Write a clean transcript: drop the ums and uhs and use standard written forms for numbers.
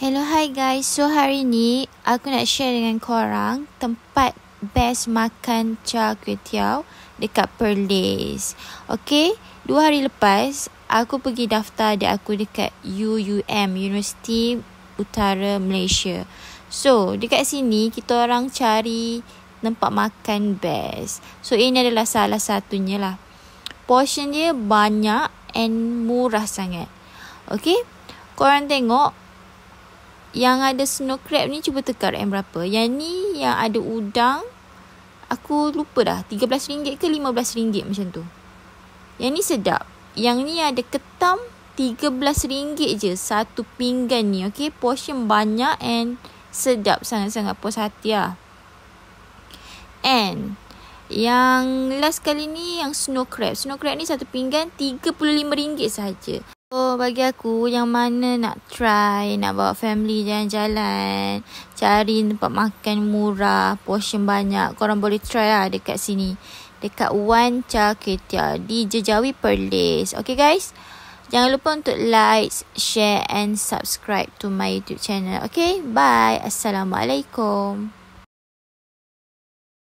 Hello, hi guys. So hari ni aku nak share dengan korang tempat best makan char kway teow dekat Perlis. Okay, 2 hari lepas aku pergi daftar adik aku dekat UUM, Universiti Utara Malaysia. So dekat sini kita orang cari tempat makan best. So ini adalah salah satunya lah. Portion dia banyak and murah sangat. Okay, korang tengok yang ada snow crab ni, cuba teka RM berapa. Yang ni yang ada udang, aku lupa dah, RM13 ke RM15 macam tu. Yang ni sedap. Yang ni ada ketam, RM13 je satu pinggan ni. Okay, portion banyak and sedap, sangat-sangat puas hati lah. And yang last kali ni yang snow crab. Snow crab ni satu pinggan RM35 sahaja. So bagi aku, yang mana nak try, nak bawa family jalan-jalan, cari tempat makan murah, portion banyak, korang boleh try lah dekat sini, dekat Wan Char Kway Teow di Jejawi Perlis. Okay guys, jangan lupa untuk like, share and subscribe to my YouTube channel. Okay, bye. Assalamualaikum.